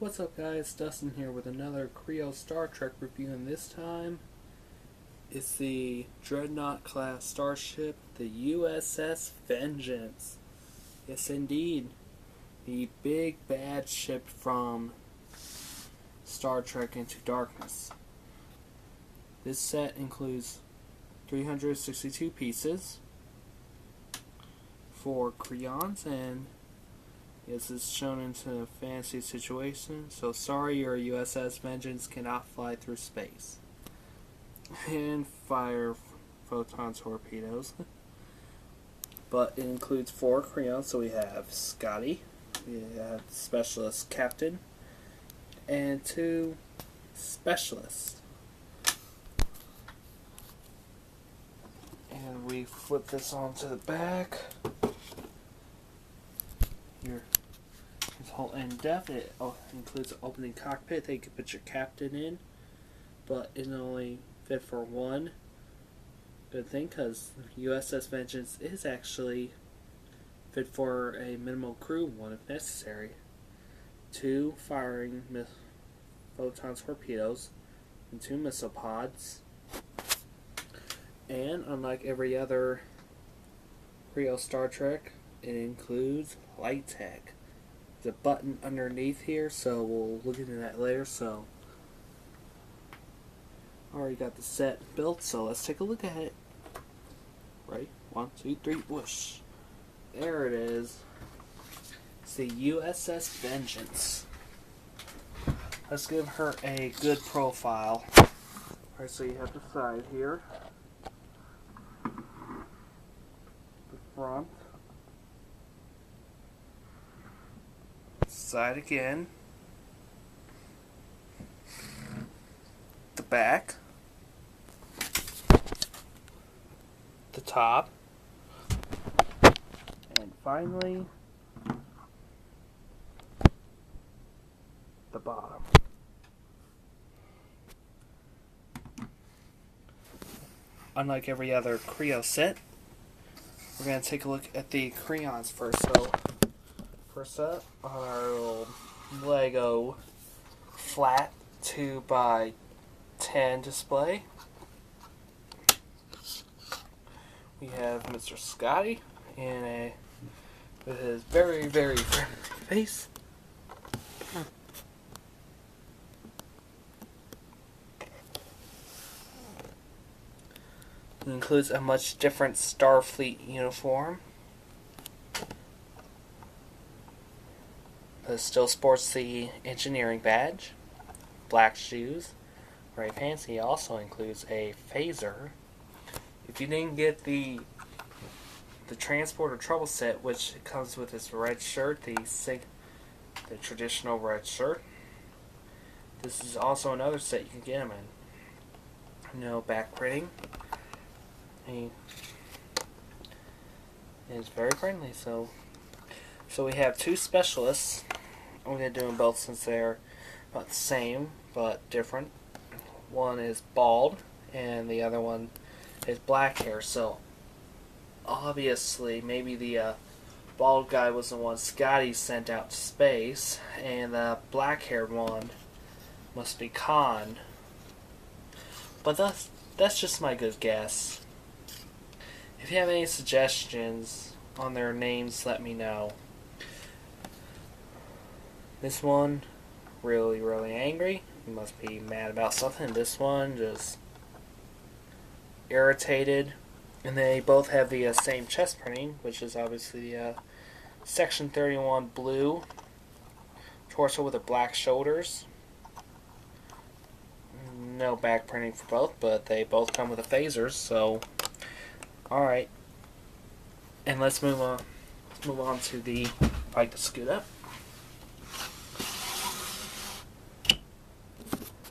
What's up guys, Dustin here with another Kre-O Star Trek review, and this time it's the Dreadnought Class Starship, the U.S.S. Vengeance. Yes indeed, the big bad ship from Star Trek Into Darkness. This set includes 362 pieces, 4 crayons, and yes, it's shown into a fantasy situation, so sorry your U.S.S. Vengeance cannot fly through space. And fire photon torpedoes. But it includes 4 crayons, so we have Scotty, we have Specialist Captain, and 2 Specialists. And we flip this onto the back. Here, this whole in-depth, it includes an opening cockpit that you can put your captain in, but it only fit for 1. Good thing, because U.S.S. Vengeance is actually fit for a minimal crew, 1 if necessary. 2 firing photon torpedoes and 2 missile pods. And unlike every other Kre-O Star Trek, it includes light tech. There's a button underneath here, so we'll look into that later. So, already got the set built, so let's take a look at it. Right, 1, 2, 3, whoosh. There it is. It's the U.S.S. Vengeance. Let's give her a good profile. Alright, so you have the side here, the front, side again, the back, the top, and finally the bottom. Unlike every other Kre-O set, we're going to take a look at the crayons first. So first up, our little Lego flat 2x10 display. We have Mr. Scotty with his very, very friendly face. It includes a much different Starfleet uniform. It still sports the engineering badge, black shoes, very pants. He also includes a phaser. If you didn't get the transporter trouble set, which comes with this red shirt, the traditional red shirt, this is also another set you can get him in. No back printing. He is very friendly. So we have 2 specialists. I'm going to do them both since they're about the same but different. One is bald and the other one is black hair. So obviously maybe the bald guy was the one Scotty sent out to space, and the black haired one must be Khan. But that's just my good guess. If you have any suggestions on their names, let me know. This one, really, really angry. He must be mad about something. This one, just irritated. And they both have the same chest printing, which is obviously Section 31 blue. Torso with the black shoulders. No back printing for both, but they both come with the phasers, so alright. And let's move on. Let's move on to the bike to scoot up.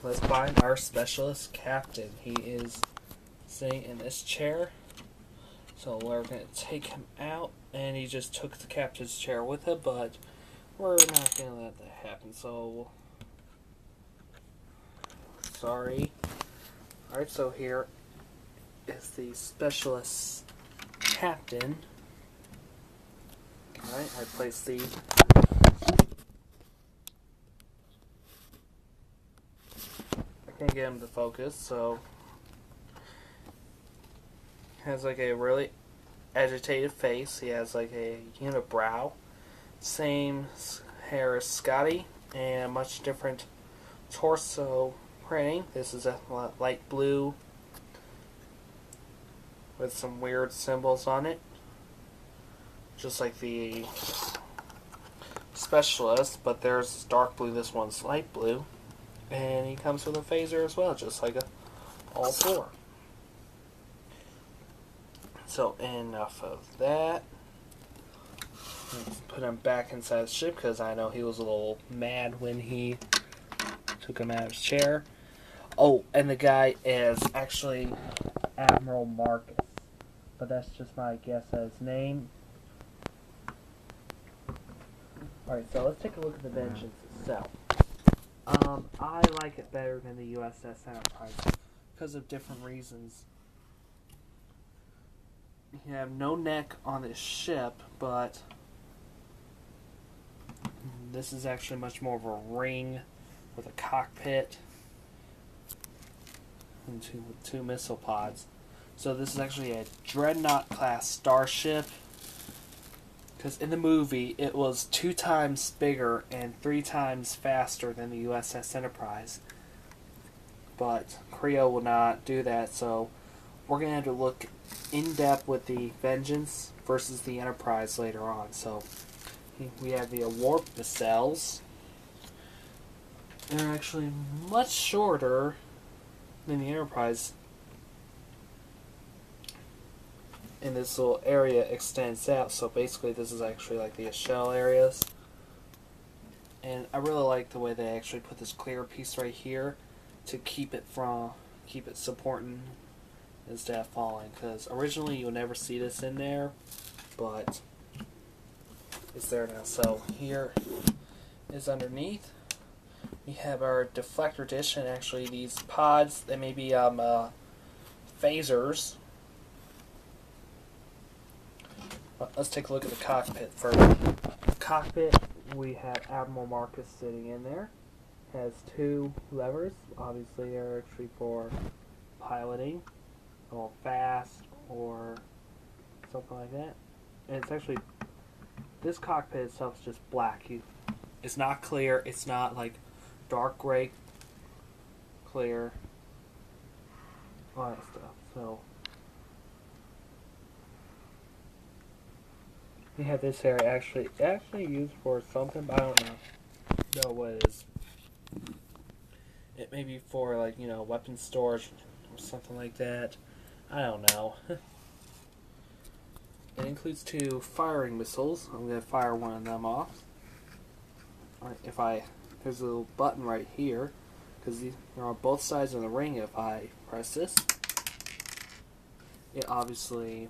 Let's find our specialist captain. He is sitting in this chair. So we're going to take him out, and he just took the captain's chair with him, but we're not going to let that happen, so sorry. Alright, so here is the specialist captain. Alright, I place the can't get him to focus, so has like a really agitated face. He has like a unibrow. Same hair as Scotty, and much different torso printing. This is a light blue with some weird symbols on it, just like the specialist, but theirs dark blue, this one's light blue. And he comes with a phaser as well, just like all four. So enough of that. Let's put him back inside the ship because I know he was a little mad when he took him out of his chair. Oh, and the guy is actually Admiral Marcus, but that's just my guess at his name. Alright, so let's take a look at the Vengeance itself. I like it better than the U.S.S. Enterprise because of different reasons. You have no neck on this ship, but this is actually much more of a ring with a cockpit and two missile pods. So this is actually a Dreadnought Class Starship, because in the movie it was 2 times bigger and 3 times faster than the U.S.S. Enterprise. But Kre-O will not do that, so we're going to have to look in depth with the Vengeance versus the Enterprise later on. So we have the warp nacelles. They're actually much shorter than the Enterprise. And this little area extends out, so basically this is actually like the shell areas. And I really like the way they actually put this clear piece right here to keep it supporting instead of falling, because originally you'll never see this in there, but it's there now. So here is underneath. We have our deflector dish, and actually these pods, they may be phasers. Let's take a look at the cockpit first. The cockpit, we have Admiral Marcus sitting in there. Has 2 levers. Obviously, they're actually for piloting, or fast, or something like that. And it's actually, this cockpit itself is just black. It's not clear. It's not like dark gray, clear, all that stuff. So you have this area actually used for something, but I don't know what it is. It may be for, like, weapon storage or something like that. I don't know. It includes 2 firing missiles. I'm going to fire one of them off. Alright, there's a little button right here, because they're on both sides of the ring. If I press this, it obviously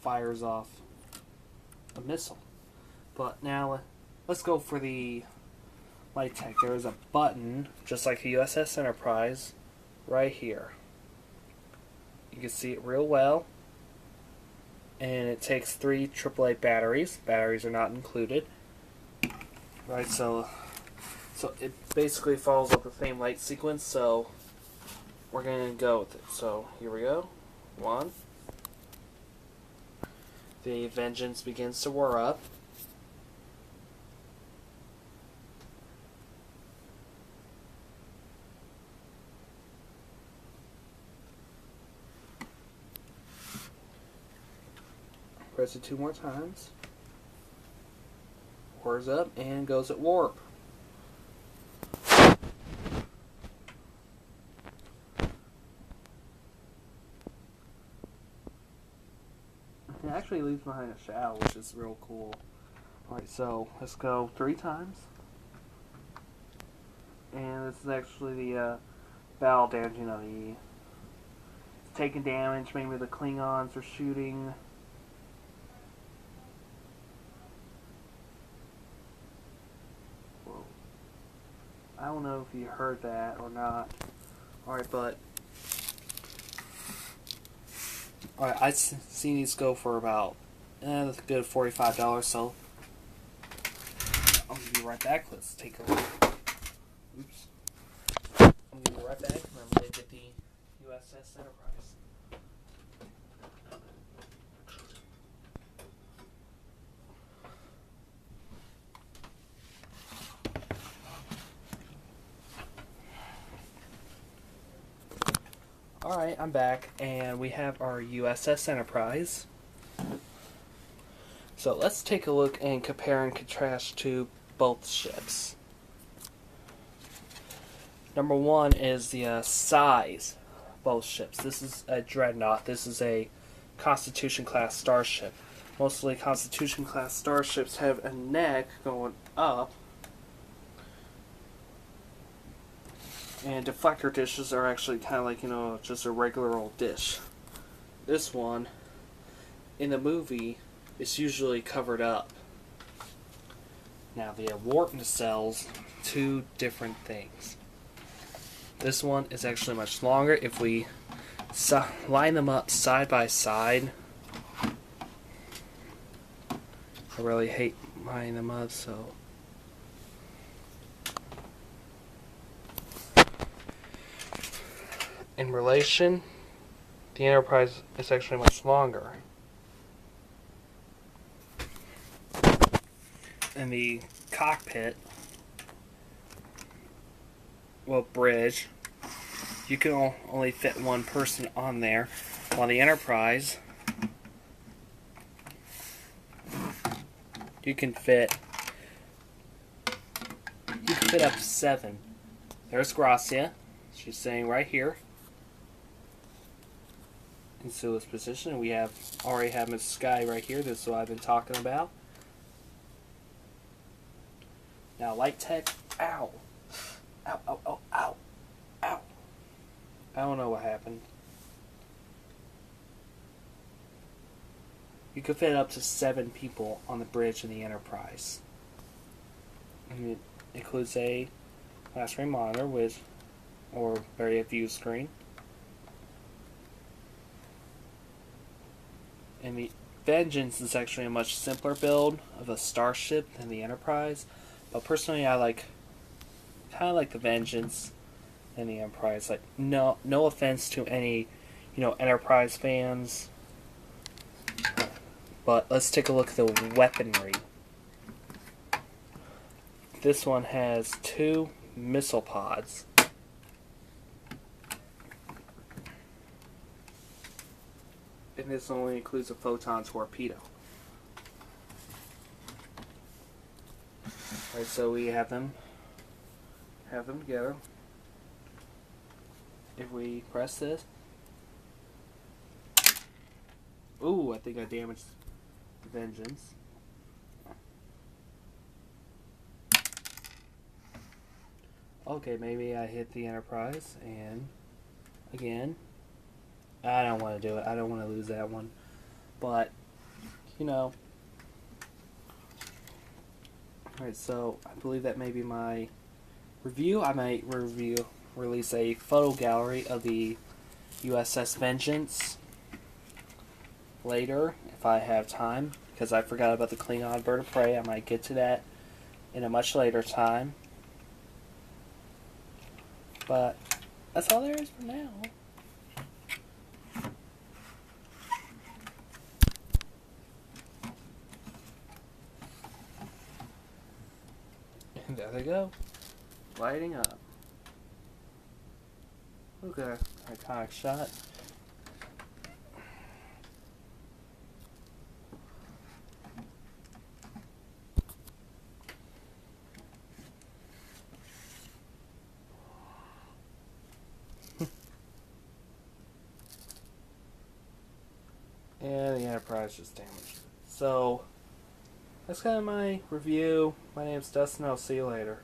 fires off a missile. But now let's go for the light tech. There is a button, just like the U.S.S. Enterprise, right here. You can see it real well. And it takes 3 AAA batteries. Batteries are not included. Right, so it basically follows up the same light sequence, so we're going to go with it. So here we go. 1. The Vengeance begins to whir up. Press it 2 more times. Whirs up and goes at warp. It actually leaves behind a shadow, which is real cool. Alright, so let's go 3 times. And this is actually the battle damage, it's taking damage. Maybe the Klingons are shooting. Whoa. I don't know if you heard that or not. Alright, but alright, I've seen these go for about a good $45, so I'll be right back. Let's take a look. Oops. I'm I'll be right back. I'm going to get the U.S.S. Enterprise. Alright, I'm back, and we have our U.S.S. Enterprise. So let's take a look and compare and contrast to both ships. Number one is the size of both ships. This is a Dreadnought. This is a Constitution Class Starship. Mostly Constitution Class Starships have a neck going up, and deflector dishes are actually kind of like, you know, just a regular old dish. This one, in the movie, is usually covered up. Now, the warp nacelles, two different things. This one is actually much longer. If we line them up side by side, I really hate lining them up, so in relation, the Enterprise is actually much longer. And the cockpit, well, bridge, you can only fit one person on there, while the Enterprise, you can fit up to 7. There's Gracia. She's sitting right here in Sula's position. We already have Miss Sky right here. This is what I've been talking about. Now, light tech. Ow. Ow, ow, ow, ow. Ow. I don't know what happened. You could fit up to 7 people on the bridge in the Enterprise. And it includes a flat screen monitor or a view screen. And the Vengeance is actually a much simpler build of a starship than the Enterprise. But personally, I kind of like the Vengeance and the Enterprise. Like, no offense to any, Enterprise fans. But let's take a look at the weaponry. This one has 2 missile pods. And this only includes a photon torpedo. Alright, so we have them together. If we press this, ooh, I think I damaged the Vengeance. Okay, maybe I hit the Enterprise, and again, I don't want to do it. I don't want to lose that one. But, Alright, so I believe that may be my review. I might release a photo gallery of the U.S.S. Vengeance later, if I have time, because I forgot about the Klingon bird of prey. I might get to that in a much later time. But that's all there is for now. And there they go, lighting up. Look at that iconic shot. And the Enterprise just damaged. So, that's kind of my review. My name's Dustin. I'll see you later.